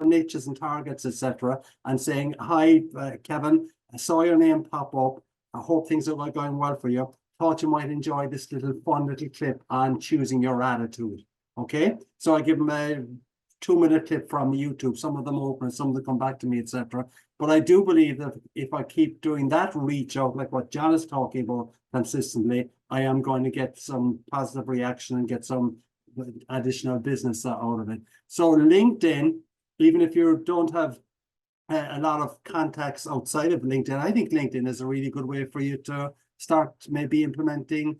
niches and targets, etc., and saying, "Hi, Kevin, I saw your name pop up. I hope things are going well for you. Thought you might enjoy this fun little clip on choosing your attitude." Okay, so I give them a 2-minute clip from YouTube. Some of them open, some of them come back to me, etc. But I do believe that if I keep doing that reach out, like what John is talking about consistently, I am going to get some positive reaction and get some additional business out of it. So LinkedIn, even if you don't have a lot of contacts outside of LinkedIn, I think LinkedIn is a really good way for you to start maybe implementing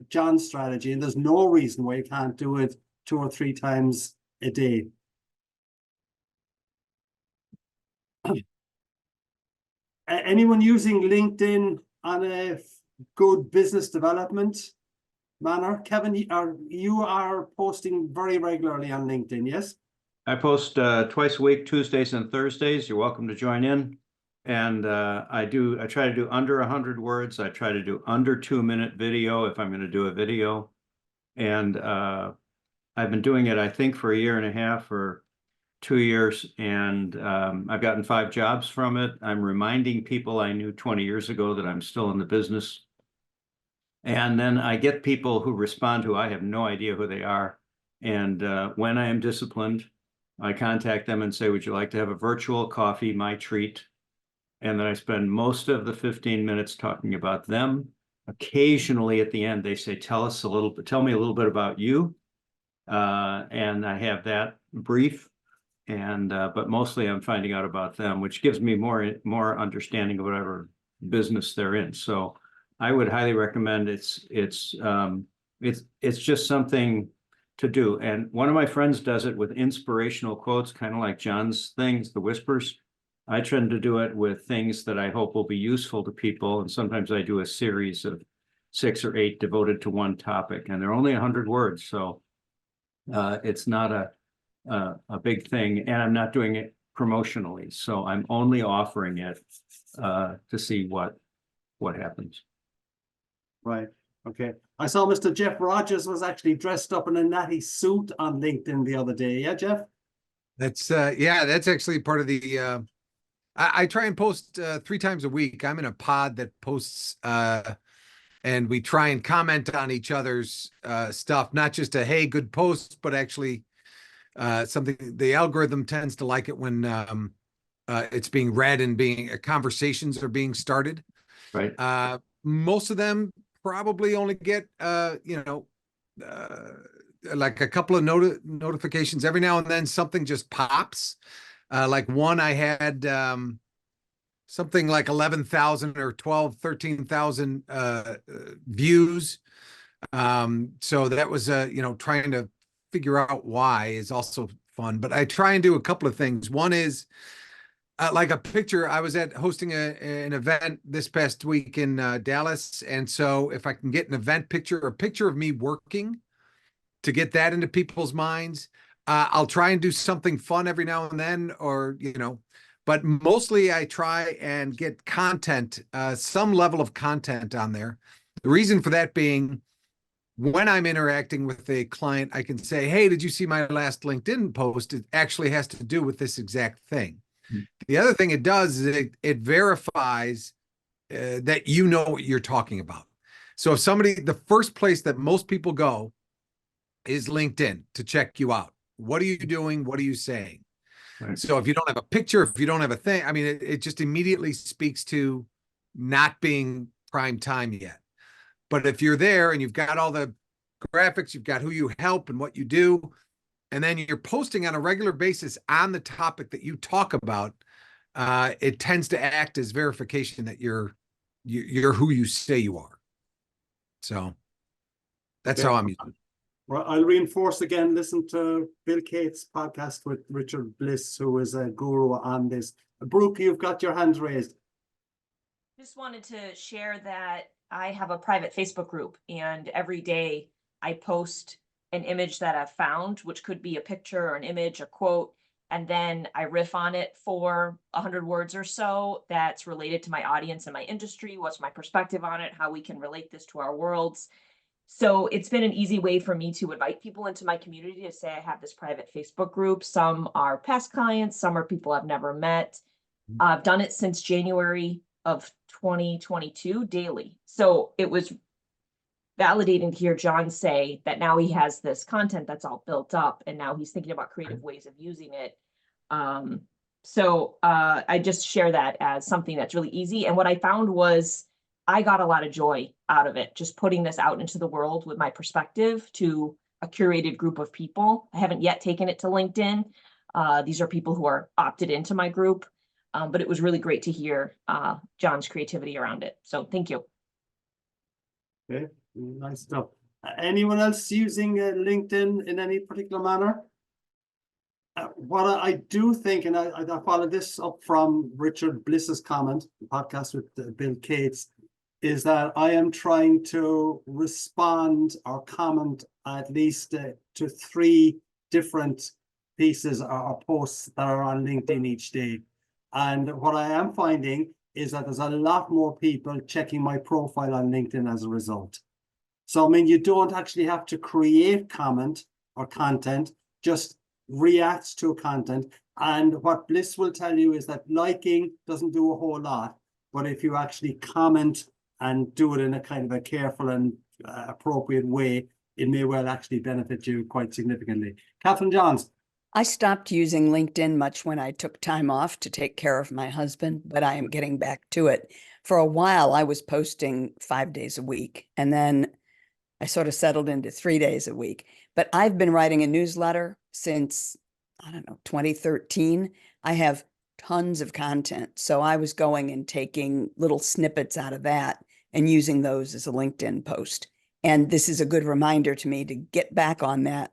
John's strategy. And there's no reason why you can't do it 2 or 3 times a day. Anyone using LinkedIn on a good business development manner? Kevin, you are posting very regularly on LinkedIn, yes? I post twice a week, Tuesdays and Thursdays. You're welcome to join in. And I try to do under 100 words. I try to do under 2-minute video if I'm going to do a video. And I've been doing it, I think, for 1.5 years or 2 years. And I've gotten 5 jobs from it. I'm reminding people I knew 20 years ago that I'm still in the business. And then I get people who respond who I have no idea who they are. And when I am disciplined, I contact them and say, "Would you like to have a virtual coffee, my treat?" And then I spend most of the 15 minutes talking about them. Occasionally at the end, they say, tell me a little bit about you. And I have that brief. And but mostly I'm finding out about them, which gives me more understanding of whatever business they're in. So I would highly recommend it's just something to do. And one of my friends does it with inspirational quotes, kind of like John's things, the whispers. I tend to do it with things that I hope will be useful to people. And sometimes I do a series of 6 or 8 devoted to one topic, and they're only 100 words. So it's not a big thing, and I'm not doing it promotionally. So I'm only offering it to see what happens. Right. Okay. I saw Mr. Jeff Rogers was actually dressed up in a natty suit on LinkedIn the other day. Yeah, Jeff? That's that's actually part of the I try and post 3 times a week. I'm in a pod that posts and we try and comment on each other's stuff, not just a hey, good post, but actually something the algorithm tends to like it when it's being read and conversations are being started. Right. Most of them probably only get like a couple of notifications every now and then. Something just pops. Like one I had something like 11,000 or 12, 13,000 views. So that was trying to figure out why is also fun. But I try and do a couple of things. One is like a picture. I was hosting an event this past week in Dallas. And so if I can get an event picture or a picture of me working to get that into people's minds, I'll try and do something fun every now and then, or, but mostly I try and get content, some level of content on there. The reason for that being, when I'm interacting with a client, I can say, hey, did you see my last LinkedIn post? It actually has to do with this exact thing. The other thing it does is it verifies that you know what you're talking about. So if the first place that most people go is LinkedIn to check you out. What are you doing? What are you saying? Right. So if you don't have a picture, if you don't have a thing, I mean, it just immediately speaks to not being prime time yet. But if you're there and you've got all the graphics, you've got who you help and what you do, and then you're posting on a regular basis on the topic that you talk about, it tends to act as verification that you're who you say you are. So that's how I'm using it. Well, I'll reinforce again, listen to Bill Cates' podcast with Richard Bliss, who is a guru on this. Brooke, you've got your hands raised. Just wanted to share that I have a private Facebook group, and every day I post an image that I've found, which could be a picture or an image, a quote, and then I riff on it for 100 words or so that's related to my audience and my industry, what's my perspective on it, how we can relate this to our worlds. So it's been an easy way for me to invite people into my community to say I have this private Facebook group. Some are past clients, some are people I've never met. I've done it since January of 2022 daily. So it was validating to hear John say that now he has this content that's all built up and now he's thinking about creative ways of using it. I just share that as something that's really easy. And what I found was I got a lot of joy out of it, just putting this out into the world with my perspective to a curated group of people. I haven't yet taken it to LinkedIn. These are people who are opted into my group, but it was really great to hear John's creativity around it. So thank you. Okay, nice stuff. Anyone else using LinkedIn in any particular manner? What I do think, and I followed this up from Richard Bliss's comment, the podcast with Bill Cates, is that I am trying to respond or comment at least to 3 different pieces or posts that are on LinkedIn each day. And what I am finding is that there's a lot more people checking my profile on LinkedIn as a result. So, I mean, you don't actually have to create comment or content, just react to content. And what Bliss will tell you is that liking doesn't do a whole lot, but if you actually comment and do it in a kind of a careful and appropriate way, it may well actually benefit you quite significantly. Catherine Johns. I stopped using LinkedIn much when I took time off to take care of my husband, but I am getting back to it. For a while, I was posting 5 days a week, and then I sort of settled into 3 days a week. But I've been writing a newsletter since, I don't know, 2013. I have tons of content. So I was going and taking little snippets out of that and using those as a LinkedIn post. And this is a good reminder to me to get back on that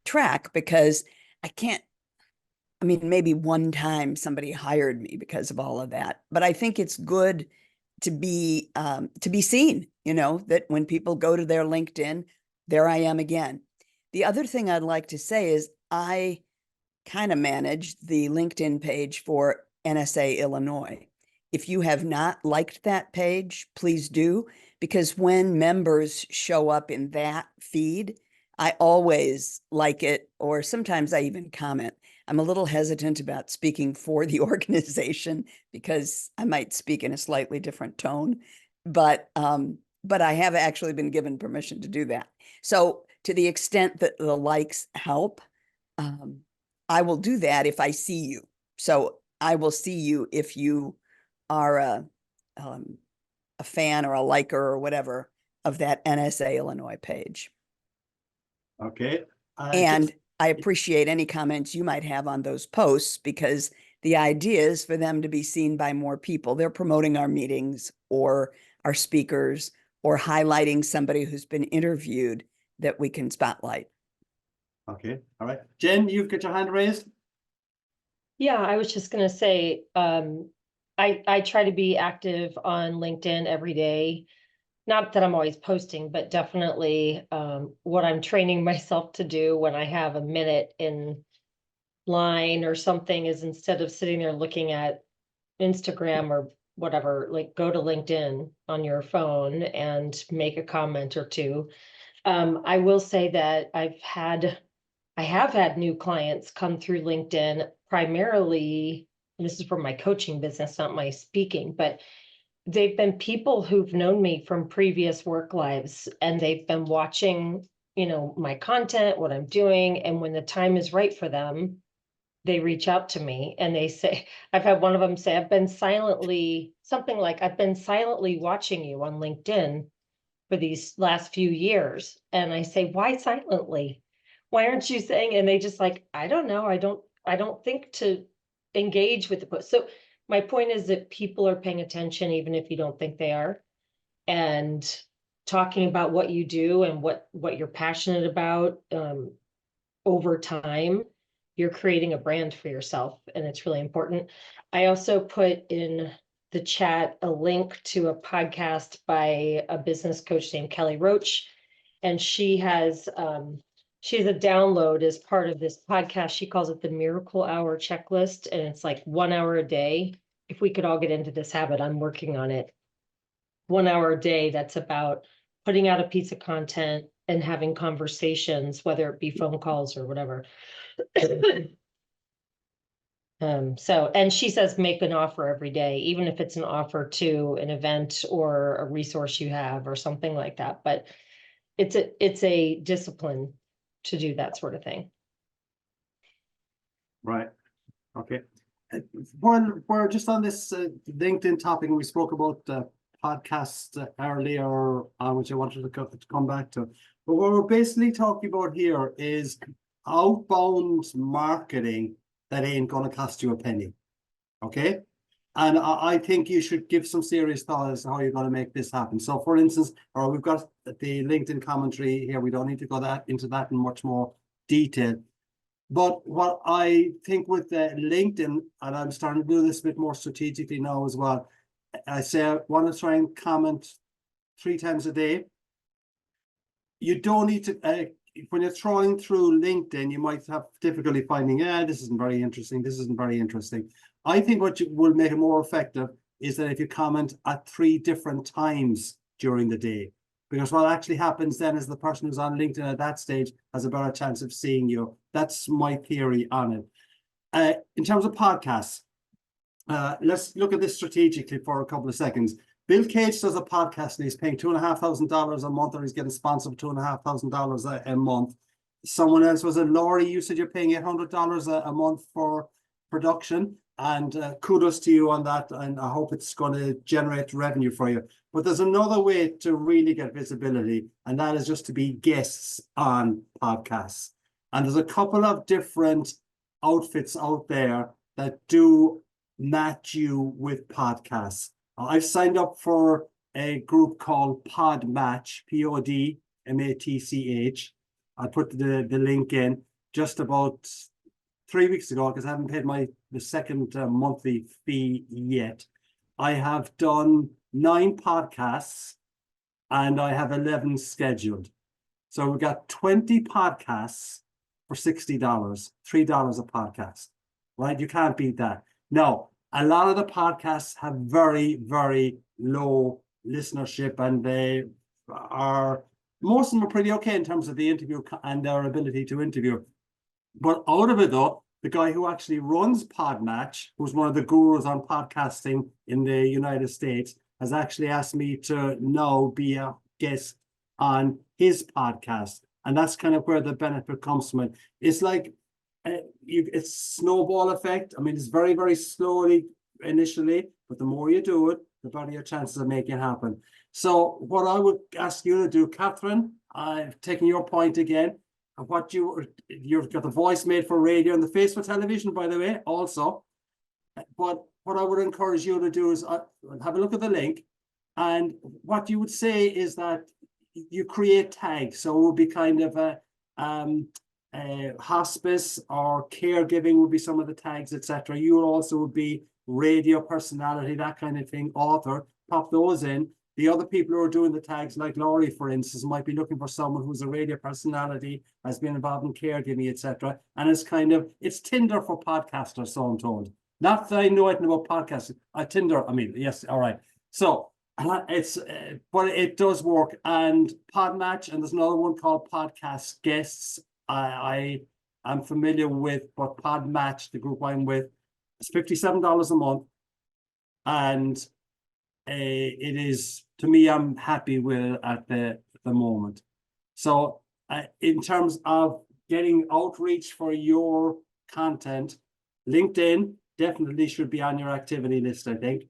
track, because I can't, I mean, maybe one time somebody hired me because of all of that, but I think it's good to be seen, you know, that when people go to their LinkedIn, there I am again. The other thing I'd like to say is I kind of manage the LinkedIn page for NSA Illinois. If you have not liked that page, please do, because when members show up in that feed, I always like it, or sometimes I even comment. I'm a little hesitant about speaking for the organization because I might speak in a slightly different tone, but I have actually been given permission to do that. So to the extent that the likes help, I will do that if I see you. So I will see you if you are a fan or a liker or whatever of that NSA Illinois page. Okay. And I appreciate any comments you might have on those posts, because the idea is for them to be seen by more people. They're promoting our meetings or our speakers or highlighting somebody who's been interviewed that we can spotlight. Okay, all right. Jen, you've got your hand raised. Yeah, I was just gonna say, I try to be active on LinkedIn every day. Not that I'm always posting, but definitely what I'm training myself to do when I have a minute in line or something is, instead of sitting there looking at Instagram or whatever, like go to LinkedIn on your phone and make a comment or two. I will say that I have had new clients come through LinkedIn, primarily, and this is for my coaching business, not my speaking, but they've been people who've known me from previous work lives, and they've been watching, you know, my content, what I'm doing. And when the time is right for them, they reach out to me and they say, I've had one of them say, I've been silently watching you on LinkedIn for these last few years. And I say, why silently? Why aren't you saying? And they just like, I don't know. I don't think to engage with the post. So my point is that people are paying attention, even if you don't think they are, and talking about what you do and what you're passionate about. Over time, you're creating a brand for yourself, and it's really important. I also put in the chat a link to a podcast by a business coach named Kelly Roach, and she has a download as part of this podcast. She calls it the Miracle Hour Checklist, and it's like 1 hour a day. If we could all get into this habit, I'm working on it. 1 hour a day that's about putting out a piece of content and having conversations, whether it be phone calls or whatever. So, and she says, make an offer every day, even if it's an offer to an event or a resource you have or something like that, but it's a discipline to do that sort of thing. Right, okay. While we're just on this LinkedIn topic, and we spoke about podcasts earlier, which I wanted to come back to. But what we're basically talking about here is outbound marketing that ain't gonna cost you a penny, okay? And I think you should give some serious thought as to how you're gonna make this happen. So for instance, or we've got the LinkedIn commentary here, we don't need to go into that in much more detail. But what I think with LinkedIn, and I'm starting to do this a bit more strategically now as well, I say I want to try and comment 3 times a day. You don't need to, when you're trawling through LinkedIn, you might have difficulty finding, this isn't very interesting, this isn't very interesting. I think what will make it more effective is that if you comment at 3 different times during the day, because what actually happens then is the person who's on LinkedIn at that stage has a better chance of seeing you. That's my theory on it. In terms of podcasts, let's look at this strategically for a couple of seconds. Bill Gates does a podcast and he's paying $2,500 a month, or he's getting sponsored $2,500 a month. Someone else was it, Laurie, you said you're paying $800 a month for production, and kudos to you on that, and I hope it's going to generate revenue for you. But there's another way to really get visibility, and that is just to be guests on podcasts. And there's a couple of different outfits out there that do match you with podcasts. I've signed up for a group called Podmatch, PODMATCH. I put the link in just about 3 weeks ago, because I haven't paid the second monthly fee yet. I have done 9 podcasts and I have 11 scheduled. So we've got 20 podcasts for $60, $3 a podcast, right? You can't beat that. Now, a lot of the podcasts have very, very low listenership, and most of them are pretty okay in terms of the interview and their ability to interview. But out of it though, the guy who actually runs Podmatch, who's one of the gurus on podcasting in the United States, has actually asked me to now be a guest on his podcast. And that's kind of where the benefit comes from it. It's like, it's snowball effect. I mean, it's very, very slowly initially, but the more you do it, the better your chances of making it happen. So what I would ask you to do, Catherine, I've taken your point again, what you've got the voice made for radio and the face for television, by the way, also. But what I would encourage you to do is have a look at the link, and what you would say is that you create tags. So it would be kind of a hospice or caregiving would be some of the tags, etc. You also would be radio personality, that kind of thing, author, pop those in. The other people who are doing the tags, like Laurie, for instance, might be looking for someone who's a radio personality, has been involved in caregiving, etc. And it's Tinder for podcasters, so I'm told. Not that I know anything about podcasting. Tinder, I mean, yes, all right. So but it does work. And Podmatch, and there's another one called Podcast Guests. I am familiar with, but Podmatch, the group I'm with, it's $57 a month, and it is, to me, I'm happy with it at the moment. So in terms of getting outreach for your content, LinkedIn definitely should be on your activity list, I think.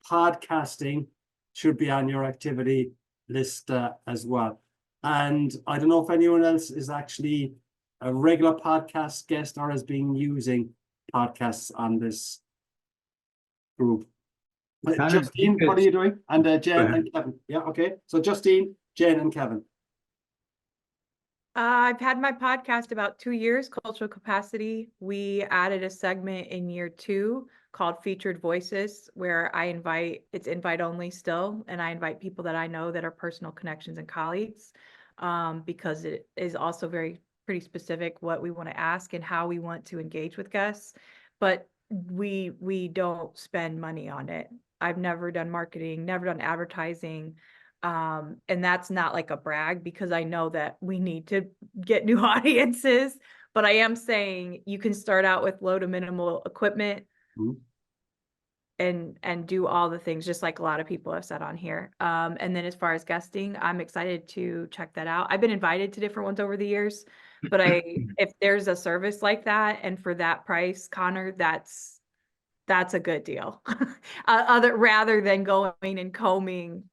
Podcasting should be on your activity list as well. And I don't know if anyone else is actually a regular podcast guest or has been using podcasts on this group. Justine, what are you doing? And Jen and Kevin. Yeah, okay. So Justine, Jen, and Kevin. I've had my podcast about 2 years, Cultural Capacity. We added a segment in year 2 called Featured Voices, where it's invite only still, and I invite people that I know that are personal connections and colleagues, because it is also pretty specific what we want to ask and how we want to engage with guests. But we don't spend money on it. I've never done marketing, never done advertising. And that's not like a brag because I know that we need to get new audiences, but I am saying you can start out with low to minimal equipment Mhm. and do all the things just like a lot of people have said on here. And then as far as guesting, I'm excited to check that out. I've been invited to different ones over the years, but if there's a service like that and for that price, Connor, that's a good deal. Rather than going and combing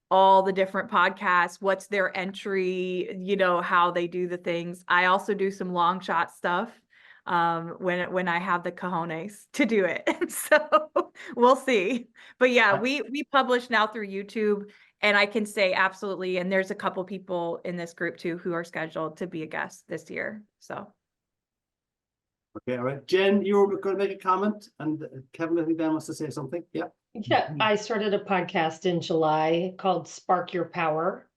all the different podcasts, what's their entry, how they do the things. I also do some long shot stuff when I have the cojones to do it. So we'll see. But yeah, we publish now through YouTube, and I can say absolutely, and there's a couple people in this group too who are scheduled to be a guest this year. So Okay, all right. Jen, you were going to make a comment, and Kevin, I think Dan wants to say something. Yeah. Yeah, I started a podcast in July called Spark Your Power.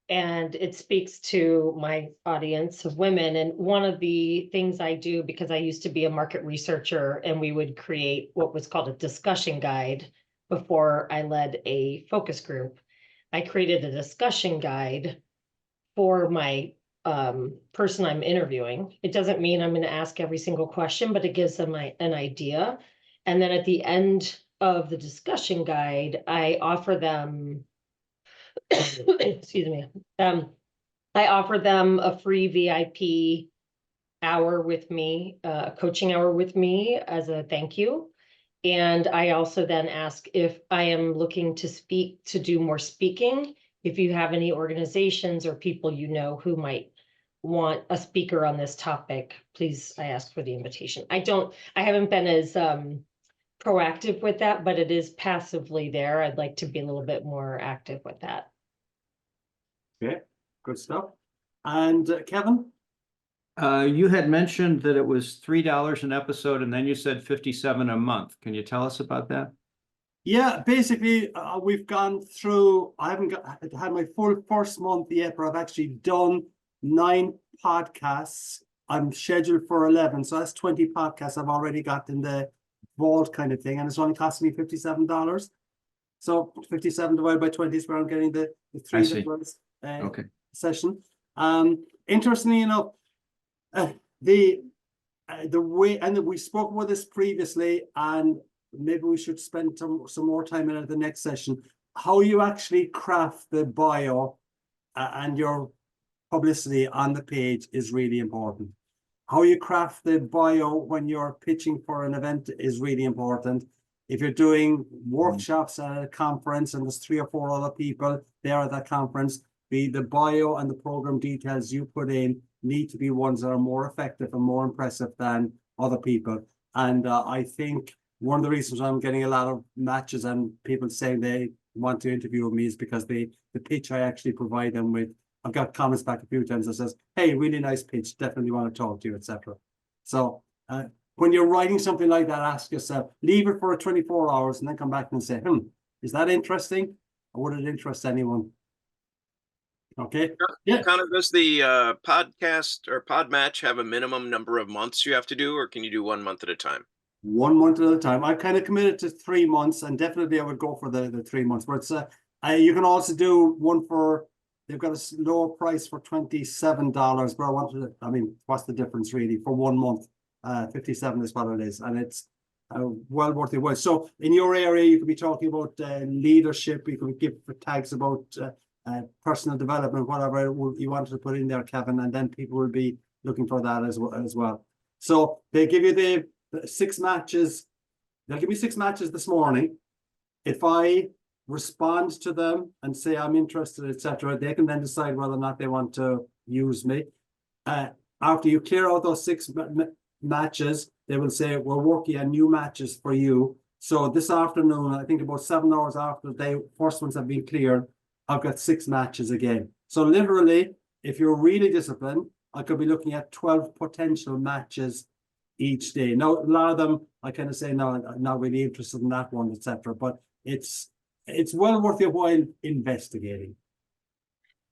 And it speaks to my audience of women. And one of the things I do, because I used to be a market researcher, and we would create what was called a discussion guide before I led a focus group. I created a discussion guide for my person I'm interviewing. It doesn't mean I'm going to ask every single question, but it gives them an idea. And then at the end of the discussion guide, I offer them excuse me. I offer them a free VIP hour with me, a coaching hour with me as a thank you. And I also then ask if I am looking to do more speaking. If you have any organizations or people who might want a speaker on this topic, please, I ask for the invitation. I haven't been as proactive with that, but it is passively there. I'd like to be a little bit more active with that. Okay, good stuff. And Kevin? You had mentioned that it was $3 an episode, and then you said 57 a month. Can you tell us about that? Yeah, basically, we've gone through, I haven't had my full first month yet, but I've actually done 9 podcasts. I'm scheduled for 11, so that's 20 podcasts I've already got in the vault kind of thing, and it's only costing me $57. So 57 divided by 20 is where I'm getting the I 3 see. difference Okay. session. Interestingly enough, the way, and we spoke about this previously, and maybe we should spend some more time in it at the next session. How you actually craft the bio and your publicity on the page is really important. How you craft the bio when you're pitching for an event is really important. If you're doing workshops at a conference and there's 3 or 4 other people there at that conference, the bio and the program details you put in need to be ones that are more effective and more impressive than other people. And I think one of the reasons I'm getting a lot of matches and people saying they want to interview with me is because the pitch I actually provide them with, I've got comments back a few times that says, hey, really nice pitch, definitely want to talk to you, etc. So when you're writing something like that, ask yourself, leave it for 24 hours and then come back and say, is that interesting? Or would it interest anyone? Okay. Yeah. Connor, does the podcast or pod match have a minimum number of months you have to do, or can you do 1 month at a time? 1 month at a time. I've kind of committed to 3 months, and definitely I would go for the 3 months. But it's you can also do one for, they've got a lower price for $27. But I wanted to, I mean, what's the difference really for 1 month? 57 is what it is, and it's well worth it. So in your area, you could be talking about leadership. You could give tags about personal development, whatever you wanted to put in there, Kevin, and then people will be looking for that as well. So they give you the 6 matches. They'll give me 6 matches this morning. If I respond to them and say I'm interested, etc., they can then decide whether or not they want to use me. After you clear out those 6 matches, they will say we're working on new matches for you. So this afternoon, I think about 7 hours after the first ones have been cleared, I've got 6 matches again. So literally, if you're really disciplined, I could be looking at 12 potential matches each day. Now, a lot of them, I kind of say, no, I'm not really interested in that one, etc. But it's well worth your while investigating.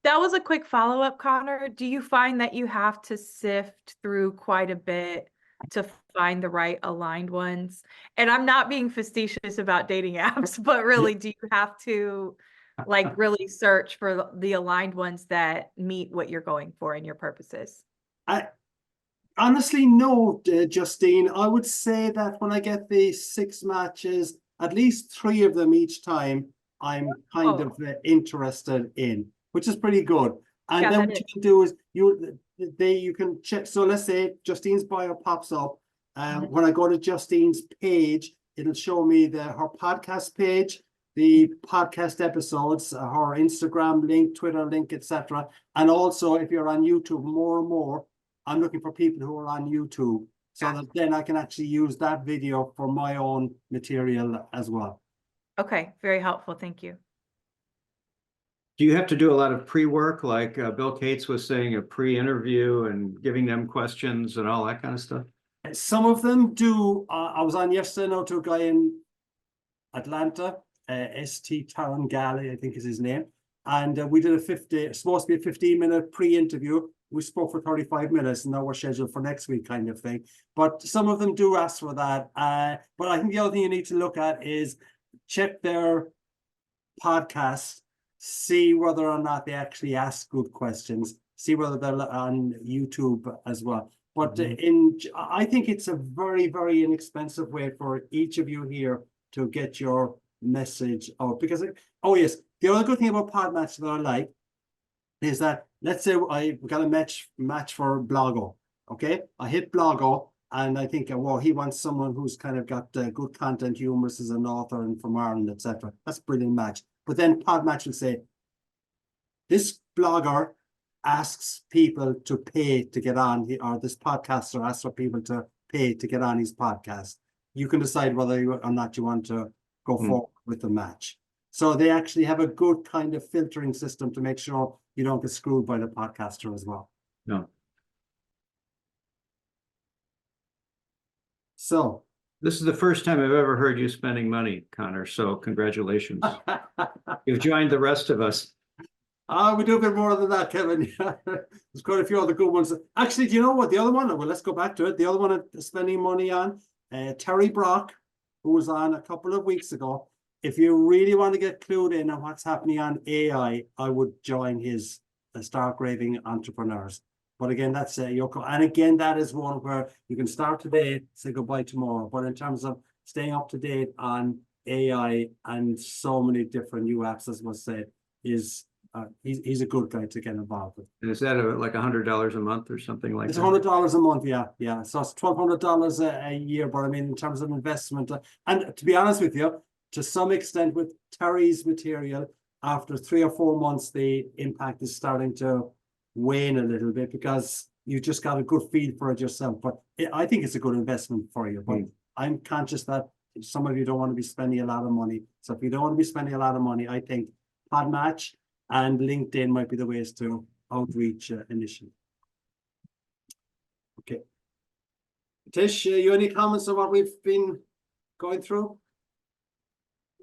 that was a quick follow-up, Connor. Do you find that you have to sift through quite a bit to find the right aligned ones? And I'm not being facetious about dating apps, but really, do you have to like really search for the aligned ones that meet what you're going for and your purposes. Honestly, no, Justine. I would say that when I get the 6 matches, at least 3 of them each time, I'm kind of interested in, which is pretty good. And Yeah, then that what you can do is you can check. So let's say Justine's bio pops up. When I go to Justine's page, it'll show me her podcast page, the podcast episodes, her Instagram link, Twitter link, etc. And also, if you're on YouTube, more and more, I'm looking for people who are on YouTube, so that then I can actually use that video for my own material as well. Okay, very helpful. Thank you. Do you have to do a lot of pre-work, like Bill Cates was saying, a pre-interview and giving them questions and all that kind of stuff? Some of them do. I was on yesterday now to a guy in Atlanta, ST Tarangali, I think is his name. And we did supposed to be a 15-minute pre-interview. We spoke for 35 minutes and now we're scheduled for next week kind of thing. But some of them do ask for that. But I think the other thing you need to look at is check their podcast, see whether or not they actually ask good questions, see whether they're on YouTube as well. But I think it's a very, very inexpensive way for each of you here to get your message out. Because, oh yes, the other good thing about Podmatch that I like is that, let's say I got a match for Blogo, okay? I hit Blogo and I think, well, he wants someone who's kind of got good content, humorous as an author and from Ireland, etc. That's a brilliant match. But then Podmatch will say, this blogger asks people to pay to get on, or this podcaster asks for people to pay to get on his podcast. You can decide whether or not you want to go forward with the match. So they actually have a good kind of filtering system to make sure you don't get screwed by the podcaster as well. No. So This is the first time I've ever heard you spending money, Connor, so congratulations. You've joined the rest of us. we do a bit more than that, Kevin. There's quite a few other good ones. Actually, do you know what? The other one, well, let's go back to it. The other one spending money on, Terry Brock, who was on a couple of weeks ago. If you really want to get clued in on what's happening on AI, I would join his Start Raving Entrepreneurs. But again, that's Yoko. And again, that is one where you can start today, say goodbye tomorrow. But in terms of staying up to date on AI and so many different new apps, as was said, he's a good guy to get involved with. And is that like $100 a month or something like It's that? $100 a month, yeah. So it's $1,200 a year. But I mean, in terms of investment, and to be honest with you, to some extent with Terry's material, after 3 or 4 months, the impact is starting to wane a little bit because you just got a good feel for it yourself. But I think it's a good investment for you. But I'm conscious that some of you don't want to be spending a lot of money. So if you don't want to be spending a lot of money, I think Podmatch and LinkedIn might be the ways to outreach initially. Okay. Tish, you any comments on what we've been going through?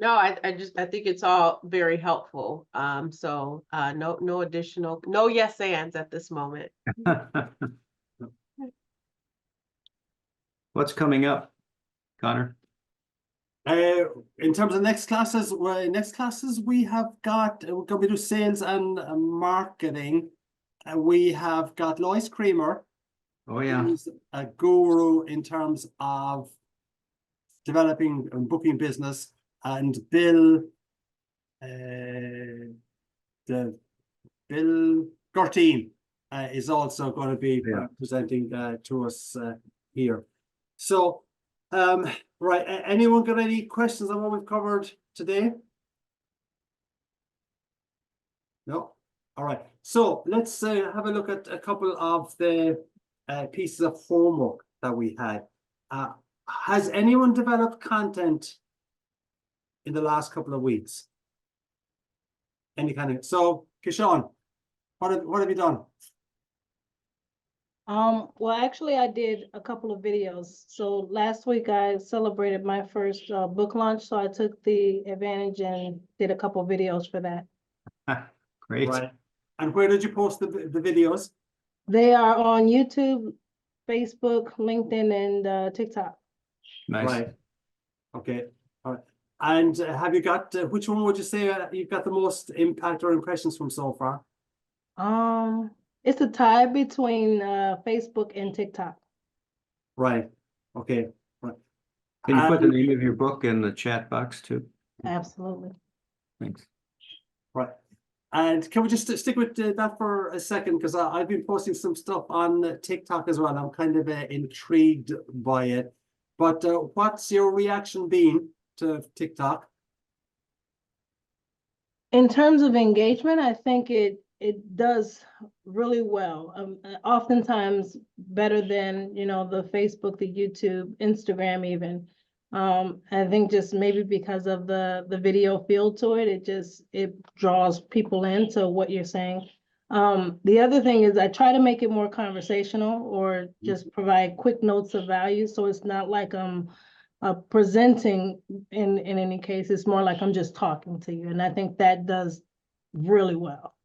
No, I think it's all very helpful. So no additional, no yes ands at this moment. What's coming up, Connor? In terms of next classes, we have got, we're going to do sales and marketing. We have got Lois Creamer. Oh yeah. Who's a guru in terms of developing and booking business. And Bill Gortine is also going to be presenting to us here. So, right, anyone got any questions on what we've covered today? No? All right. So let's have a look at a couple of the pieces of homework that we had. Has anyone developed content in the last couple of weeks? Any kind of, so Kishan, what have you done? Well, actually I did a couple of videos. So last week I celebrated my first book launch. So I took the advantage and did a couple of videos for that. Great. Right. And where did you post the videos? They are on YouTube, Facebook, LinkedIn, and TikTok. Nice. Right. Okay. All right. And have you got, which one would you say you've got the most impact or impressions from so far? It's a tie between Facebook and TikTok. Right, okay, right. Can you put the Um, name of your book in the chat box too? Absolutely. Thanks. Right. And can we just stick with that for a second? Because I've been posting some stuff on TikTok as well. I'm kind of intrigued by it. But what's your reaction been to TikTok? In terms of engagement, I think it does really well. Oftentimes better than, you know, the Facebook, the YouTube, Instagram even. I think just maybe because of the video feel to it, it draws people into what you're saying. The other thing is I try to make it more conversational or just provide quick notes of value. So it's not like presenting in any case. It's more like I'm just talking to you. And I think that does really well.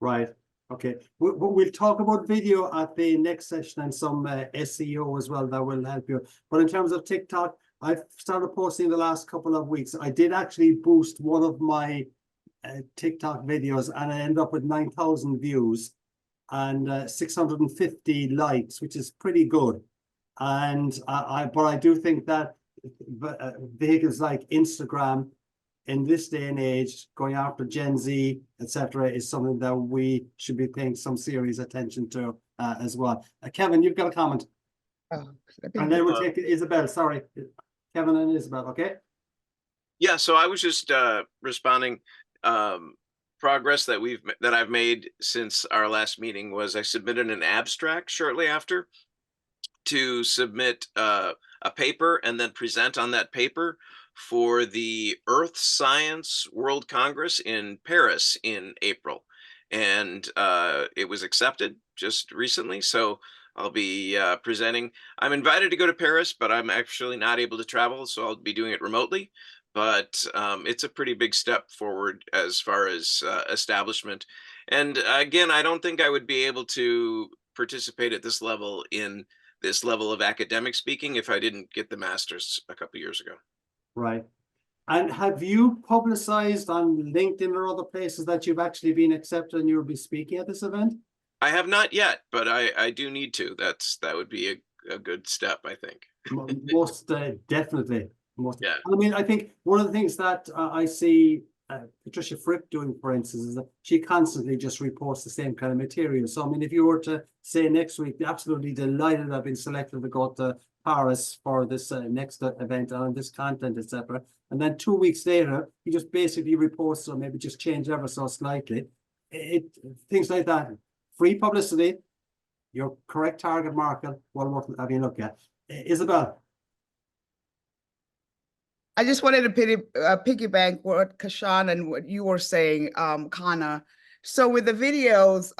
Right. Okay. We'll talk about video at the next session and some SEO as well that will help you. But in terms of TikTok, I've started posting the last couple of weeks. I did actually boost one of my TikTok videos and I ended up with 9,000 views and 650 likes, which is pretty good. And but I do think that vehicles like Instagram in this day and age, going after Gen Z, etc., is something that we should be paying some serious attention to as well. Kevin, you've got a comment. And then we'll take Isabel. Sorry, Kevin and Isabel. Okay. Yeah, so I was just responding. Progress that I've made since our last meeting was I submitted an abstract shortly after to submit a paper and then present on that paper for the Earth Science World Congress in Paris in April. And it was accepted just recently. So I'll be presenting. I'm invited to go to Paris, but I'm actually not able to travel. So I'll be doing it remotely. But it's a pretty big step forward as far as establishment. And again, I don't think I would be able to participate at this level in this level of academic speaking if I didn't get the master's a couple years ago. Right. And have you publicized on LinkedIn or other places that you've actually been accepted and you'll be speaking at this event? I have not yet, but I do need to. That would be a good step, I think. Most definitely. Yeah. I mean, I think one of the things that I see Patricia Fripp doing, for instance, is that she constantly just reports the same kind of material. So, I mean, if you were to say next week, absolutely delighted I've been selected to go to Paris for this next event on this content, etc. And then 2 weeks later, you just basically repost or maybe just change ever so slightly. Things like that. Free publicity, your correct target market, well worth having a look at. Isabel. I just wanted to piggyback what Kashan and what you were saying, Kana. So with the videos,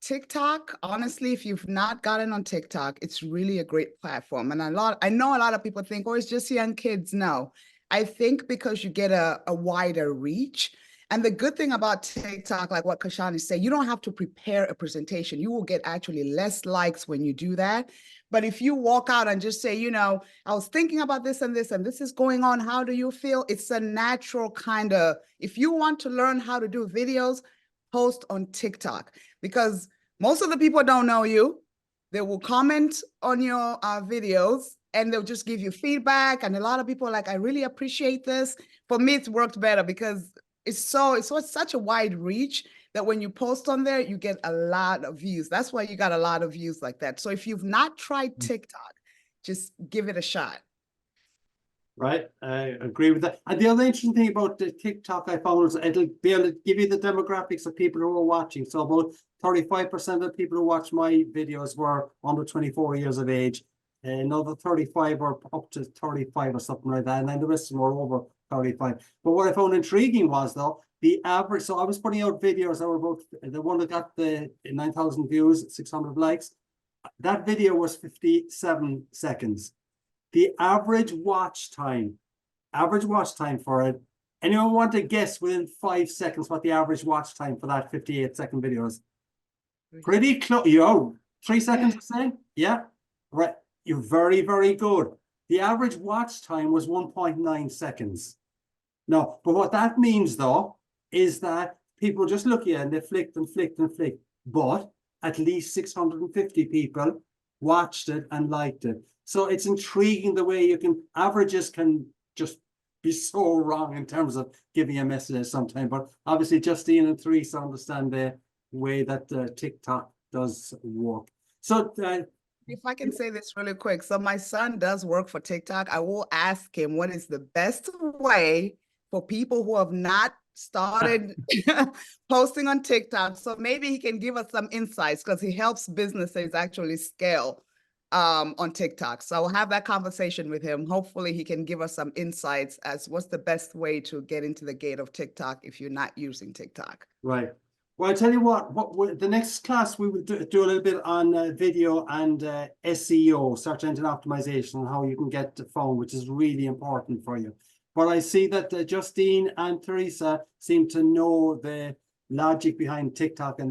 TikTok, honestly, if you've not gotten on TikTok, it's really a great platform. And I know a lot of people think, oh, it's just young kids. No, I think because you get a wider reach. And the good thing about TikTok, like what Kashan is saying, you don't have to prepare a presentation. You will get actually less likes when you do that. But if you walk out and just say, you know, I was thinking about this and this is going on, how do you feel? It's a natural kind of, if you want to learn how to do videos, post on TikTok, because most of the people don't know you. They will comment on your videos and they'll just give you feedback. And a lot of people are like, I really appreciate this. For me, it's worked better because it's such a wide reach that when you post on there, you get a lot of views. That's why you got a lot of views like that. So if you've not tried TikTok, just give it a shot. Right, I agree with that. And the other interesting thing about the TikTok I found is it'll be able to give you the demographics of people who are watching. So about 35% of the people who watch my videos were under 24 years of age. Another 35 or up to 35 or something like that. And then the rest of them were over 35. But what I found intriguing was though, the average, so I was putting out videos that were about, the one that got the 9,000 views, 600 likes. That video was 57 seconds. The average watch time for it, anyone want to guess within 5 seconds what the average watch time for that 58-second video is? Pretty close. 3 seconds, say? Yeah, right. You're very, very good. the average watch time was 1.9 seconds. No, but what that means though, is that people just look at it and they flicked and flicked and flicked, but at least 650 people watched it and liked it. So it's intriguing the way you can, averages can just be so wrong in terms of giving a message sometimes, but obviously Justine and Teresa understand the way that TikTok does work. So If I can say this really quick, so my son does work for TikTok. I will ask him what is the best way for people who have not started posting on TikTok. So maybe he can give us some insights because he helps businesses actually scale on TikTok. So I'll have that conversation with him. Hopefully he can give us some insights as what's the best way to get into the gate of TikTok if you're not using TikTok. right. Well, I tell you what the next class we will do a little bit on video and SEO, search engine optimization, and how you can get found, which is really important for you. But I see that Justine and Teresa seem to know the logic behind TikTok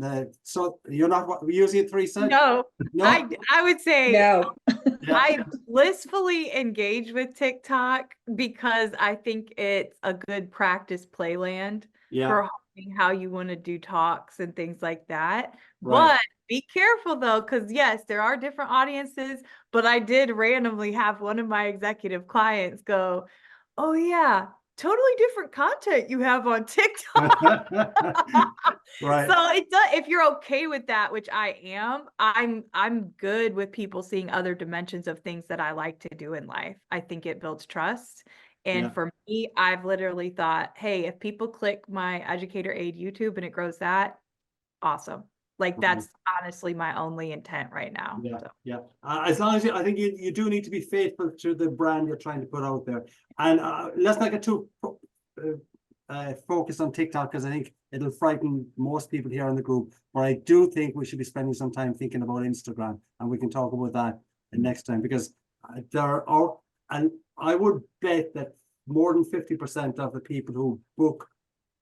so you're not using it, Teresa? No, No? I would say No. Yeah. I blissfully engage with TikTok because I think it's a good practice playland Yeah. for honing how you want to do talks and things like that. Right. But be careful though, because yes, there are different audiences, but I did randomly have one of my executive clients go, "Oh yeah, totally different content you have on TikTok." Right. So it does, if you're okay with that, which I am, I'm good with people seeing other dimensions of things that I like to do in life. I think it builds trust. And Yeah. for me, I've literally thought, hey, if people click my Educator Aid YouTube and it grows that, awesome. Like that's honestly my only intent right now. Yeah, So. yeah. As long as I think you do need to be faithful to the brand you're trying to put out there. And let's not get too focused on TikTok because I think it'll frighten most people here in the group. But I do think we should be spending some time thinking about Instagram, and we can talk about that next time because there are, and I would bet that more than 50% of the people who book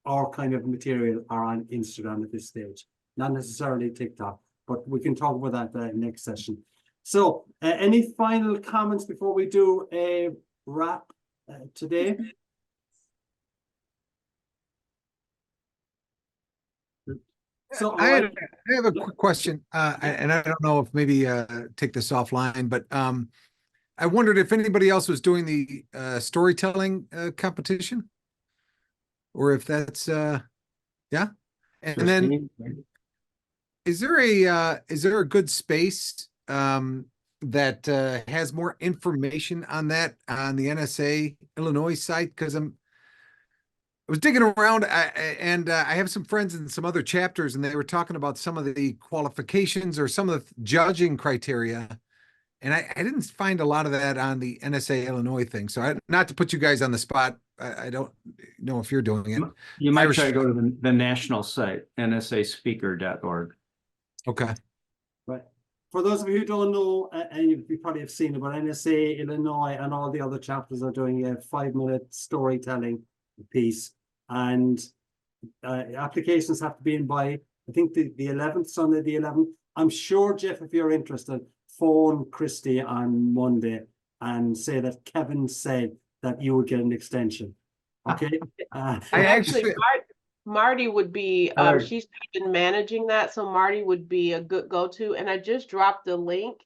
our kind of material are on Instagram at this stage, not necessarily TikTok. But we can talk about that next session. So any final comments before we do a wrap today? So I have a quick question, and I don't know if maybe take this offline, but I wondered if anybody else was doing the storytelling competition, or if that's yeah. And then is there a good space that has more information on that on the NSA Illinois site? Because I was digging around and I have some friends in some other chapters and they were talking about some of the qualifications or some of the judging criteria. And I didn't find a lot of that on the NSA Illinois thing. So not to put you guys on the spot, I don't know if you're doing it. You might try to go to the national site, nsaspeaker.org. Okay. Right. For those of you who don't know, and you probably have seen it, but NSA Illinois and all the other chapters are doing a 5-minute storytelling piece, and applications have to be in by I think the 11th, Sunday the 11th. I'm sure, Jeff, if you're interested, phone Christy on Monday and say that Kevin said that you would get an extension. Okay. I Actually, Marty would be, she's been managing that, so Marty would be a good go-to. And I just dropped the link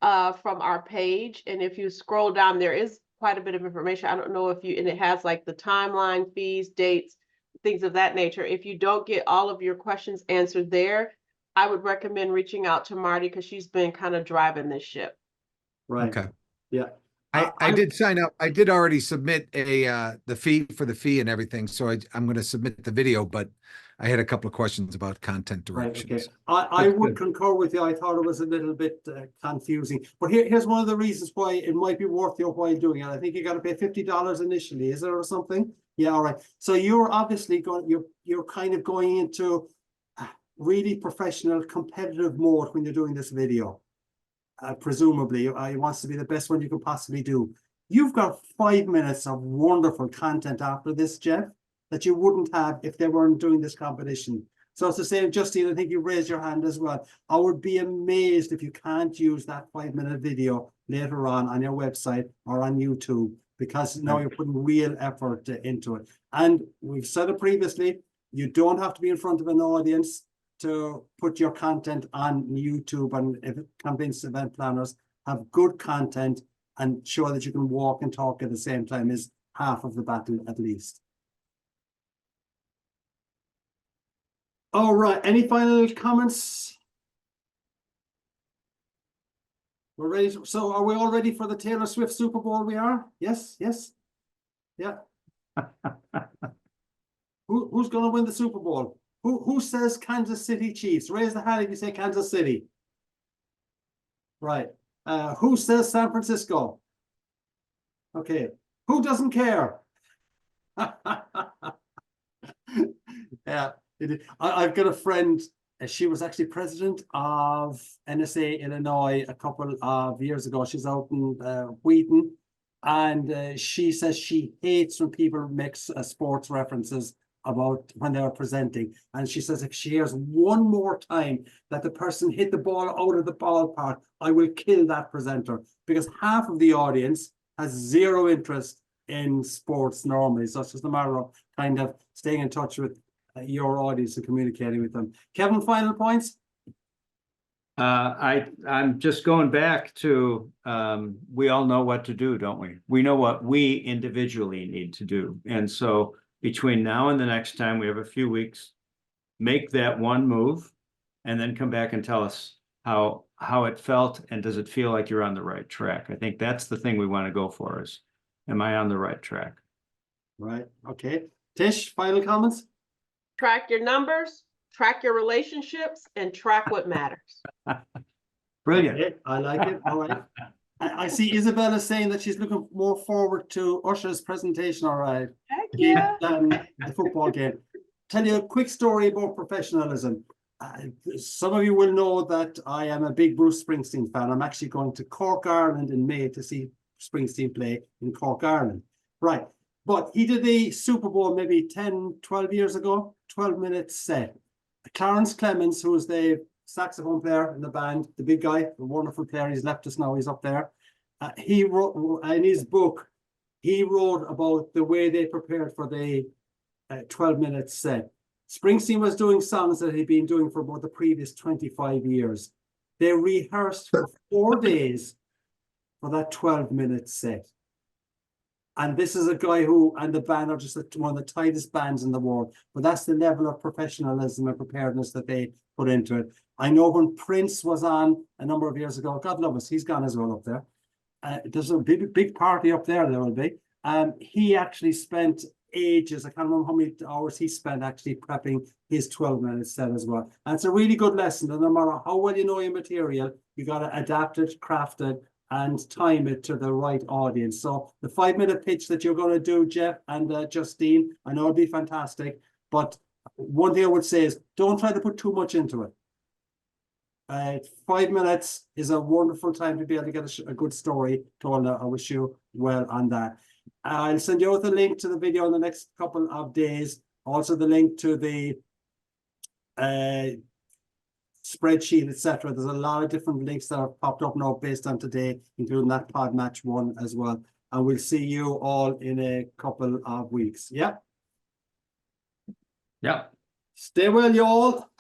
from our page, and if you scroll down, there is quite a bit of information. I don't know if and it has like the timeline, fees, dates, things of that nature. If you don't get all of your questions answered there, I would recommend reaching out to Marty because she's been kind of driving this ship. Right. Okay. Yeah. I did sign up. I did already submit the fee and everything. So I'm going to submit the video, but I had a couple of questions about content directions. Right, okay. I would concur with you. I thought it was a little bit confusing, but here's one of the reasons why it might be worth your while doing it. I think you got to pay $50 initially, is there, or something? Yeah, all right. So you're obviously you're kind of going into really professional, competitive mode when you're doing this video. Presumably, it wants to be the best one you can possibly do. You've got 5 minutes of wonderful content after this, Jeff, that you wouldn't have if they weren't doing this competition. So it's the same, Justine, I think you raised your hand as well. I would be amazed if you can't use that 5-minute video later on your website or on YouTube, because now you're putting real effort into it. And we've said it previously, you don't have to be in front of an audience to put your content on YouTube, and if convinced event planners have good content and show that you can walk and talk at the same time is half of the battle at least. All right, any final comments? We're ready. So are we all ready for the Taylor Swift Super Bowl? We are? Yes, yes. Yeah. Who's going to win the Super Bowl? Who says Kansas City Chiefs? Raise the hand if you say Kansas City. Right. Who says San Francisco? Okay. Who doesn't care? Yeah. I've got a friend. She was actually president of NSA Illinois a couple of years ago. She's out in Wheaton, and she says she hates when people make sports references about when they are presenting. And she says if she hears one more time that the person hit the ball out of the ballpark, I will kill that presenter, because half of the audience has zero interest in sports normally. So it's just a matter of kind of staying in touch with your audience and communicating with them. Kevin, final points? I'm just going back to, we all know what to do, don't we? We know what we individually need to do. And so between now and the next time, we have a few weeks, make that one move and then come back and tell us how it felt, and does it feel like you're on the right track? I think that's the thing we want to go for, is, am I on the right track? Right. Okay. Tish, final comments? Track your numbers, track your relationships, and track what matters. Brilliant. Okay, I like it. All right. I see Isabella saying that she's looking more forward to Usher's presentation, all right, Heck yeah. than the football game. Tell you a quick story about professionalism. Some of you will know that I am a big Bruce Springsteen fan. I'm actually going to Cork, Ireland in May to see Springsteen play in Cork, Ireland. Right. But he did the Super Bowl maybe 10, 12 years ago, 12-minute set. Clarence Clemens, who was the saxophone player in the band, the big guy, the wonderful player, he's left us now, he's up there. He wrote, in his book, he wrote about the way they prepared for the 12-minute set. Springsteen was doing songs that he'd been doing for about the previous 25 years. They rehearsed for 4 days for that 12-minute set. And this is a guy who, and the band are just one of the tightest bands in the world. But that's the level of professionalism and preparedness that they put into it. I know when Prince was on a number of years ago, God love us, he's gone as well up there. There's a big party up there, there will be. He actually spent ages, I can't remember how many hours he spent actually prepping his 12-minute set as well. And it's a really good lesson that no matter how well you know your material, you got to adapt it, craft it, and time it to the right audience. So the 5-minute pitch that you're going to do, Jeff and Justine, I know it'll be fantastic, but one thing I would say is don't try to put too much into it. 5 minutes is a wonderful time to be able to get a good story told. I wish you well on that. I'll send you out the link to the video in the next couple of days. Also the link to the spreadsheet, etc. There's a lot of different links that have popped up now based on today, including that Pod Match 1 as well. And we'll see you all in a couple of weeks. Yeah. Yeah. Stay well, you all.